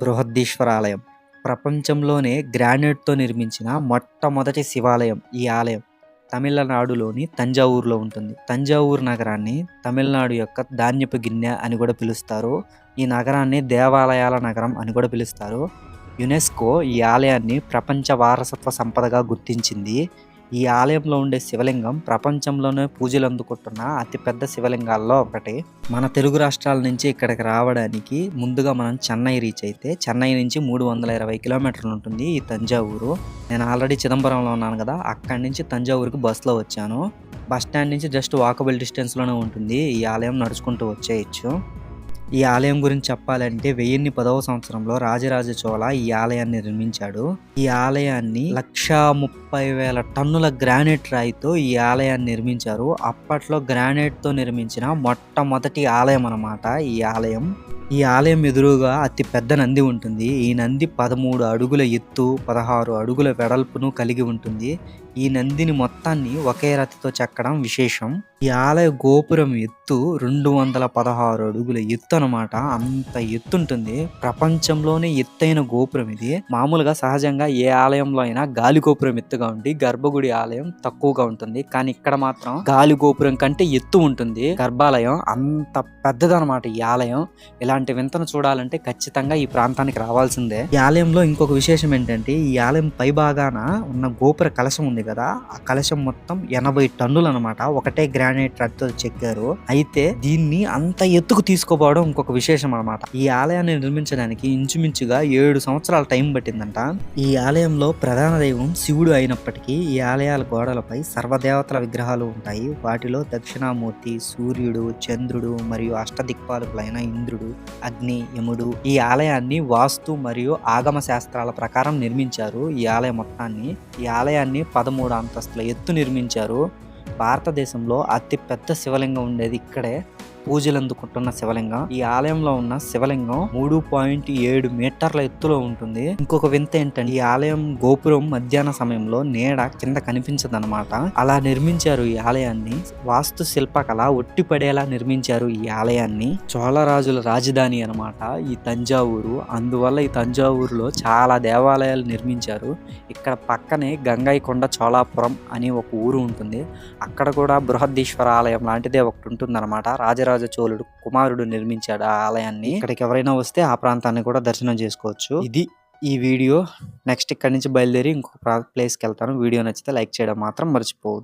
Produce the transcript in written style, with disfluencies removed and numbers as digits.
బృహదీశ్వర ఆలయం ప్రపంచంలోనే గ్రానైట్‌తో నిర్మించిన మొట్టమొదటి శివాలయం ఈ ఆలయం. తమిళనాడులోని తంజావూరులో ఉంటుంది. తంజావూరు నగరాన్ని తమిళనాడు యొక్క ధాన్యపు గిన్నె అని కూడా పిలుస్తారు. ఈ నగరాన్ని దేవాలయాల నగరం అని కూడా పిలుస్తారు. యునెస్కో ఈ ఆలయాన్ని ప్రపంచ వారసత్వ సంపదగా గుర్తించింది. ఈ ఆలయంలో ఉండే శివలింగం ప్రపంచంలోనే పూజలు అందుకుంటున్న అతిపెద్ద శివలింగాల్లో ఒకటి. మన తెలుగు రాష్ట్రాల నుంచి ఇక్కడికి రావడానికి ముందుగా మనం చెన్నై రీచ్ అయితే, చెన్నై నుంచి 320 కిలోమీటర్లు ఉంటుంది ఈ తంజావూరు. నేను ఆల్రెడీ చిదంబరంలో ఉన్నాను కదా, అక్కడి నుంచి తంజావూరుకి బస్సులో వచ్చాను. బస్ స్టాండ్ నుంచి జస్ట్ వాకబుల్ డిస్టెన్స్లోనే ఉంటుంది ఈ ఆలయం, నడుచుకుంటూ వచ్చేయచ్చు. ఈ ఆలయం గురించి చెప్పాలంటే 1010వ సంవత్సరంలో రాజరాజ చోళ ఈ ఆలయాన్ని నిర్మించాడు. ఈ ఆలయాన్ని 130,000 టన్నుల గ్రానైట్ రాయితో ఈ ఆలయాన్ని నిర్మించారు. అప్పట్లో గ్రానైట్ తో నిర్మించిన మొట్టమొదటి ఆలయం అన్నమాట ఈ ఆలయం. ఈ ఆలయం ఎదురుగా అతి పెద్ద నంది ఉంటుంది. ఈ నంది 13 అడుగుల ఎత్తు, 16 అడుగుల వెడల్పును కలిగి ఉంటుంది. ఈ నందిని మొత్తాన్ని ఒకే రాతితో చెక్కడం విశేషం. ఈ ఆలయ గోపురం ఎత్తు 216 అడుగుల ఎత్తు అనమాట. అంత ఎత్తు ఉంటుంది. ప్రపంచంలోనే ఎత్తైన గోపురం ఇది. మామూలుగా సహజంగా ఏ ఆలయంలో అయినా గాలి గోపురం ఎత్తుగా ఉండి గర్భగుడి ఆలయం తక్కువగా ఉంటుంది. కానీ ఇక్కడ మాత్రం గాలి గోపురం కంటే ఎత్తు ఉంటుంది. గర్భాలయం అంత పెద్దదనమాట ఈ ఆలయం. ఇలాంటి వింతను చూడాలంటే ఖచ్చితంగా ఈ ప్రాంతానికి రావాల్సిందే. ఈ ఆలయంలో ఇంకొక విశేషం ఏంటంటే, ఈ ఆలయం పై భాగాన ఉన్న గోపుర కలశం ఉంది కదా, ఆ కలశం మొత్తం 80 టన్నులు అనమాట. ఒకటే గ్రానైట్ రాతితో చెక్కారు. అయితే దీన్ని అంత ఎత్తుకు తీసుకుపోవడం ఇంకొక విశేషం అనమాట. ఈ ఆలయాన్ని నిర్మించడానికి ఇంచుమించుగా 7 సంవత్సరాల టైం పట్టిందంట. ఈ ఆలయంలో ప్రధాన దైవం శివుడు అయినప్పటికీ ఈ ఆలయాల గోడలపై సర్వదేవతల విగ్రహాలు ఉంటాయి. వాటిలో దక్షిణామూర్తి, సూర్యుడు, చంద్రుడు మరియు అష్టదిక్పాలకులైన ఇంద్రుడు, అగ్ని, యముడు. ఈ ఆలయాన్ని వాస్తు మరియు ఆగమ శాస్త్రాల ప్రకారం నిర్మించారు. ఈ ఆలయం మొత్తాన్ని, ఈ ఆలయాన్ని 13 అంతస్తుల ఎత్తు నిర్మించారు. భారతదేశంలో అతి పెద్ద శివలింగం ఉండేది ఇక్కడే, పూజలు అందుకుంటున్న శివలింగం. ఈ ఆలయంలో ఉన్న శివలింగం 3.7 మీటర్ల ఎత్తులో ఉంటుంది. ఇంకొక వింత ఏంటంటే, ఈ ఆలయం గోపురం మధ్యాహ్న సమయంలో నీడ కింద కనిపించదు అనమాట. అలా నిర్మించారు ఈ ఆలయాన్ని. వాస్తు శిల్పకళ ఒట్టిపడేలా నిర్మించారు ఈ ఆలయాన్ని. చోళరాజుల రాజధాని అనమాట ఈ తంజావూరు. అందువల్ల ఈ తంజావూరులో చాలా దేవాలయాలు నిర్మించారు. ఇక్కడ పక్కనే గంగైకొండ చోళాపురం అని ఒక ఊరు ఉంటుంది. అక్కడ కూడా బృహదీశ్వర ఆలయం లాంటిదే ఒకటి ఉంటుంది అనమాట. రాజరాజ చోళుడు కుమారుడు నిర్మించాడు ఆ ఆలయాన్ని. ఇక్కడికి ఎవరైనా వస్తే ఆ ప్రాంతాన్ని కూడా దర్శనం చేసుకోవచ్చు. ఇది ఈ వీడియో. నెక్స్ట్ ఇక్కడి నుంచి బయలుదేరి ఇంకొక ప్లేస్కి వెళ్తాను. వీడియో నచ్చితే లైక్ చేయడం మాత్రం మర్చిపోవద్దు.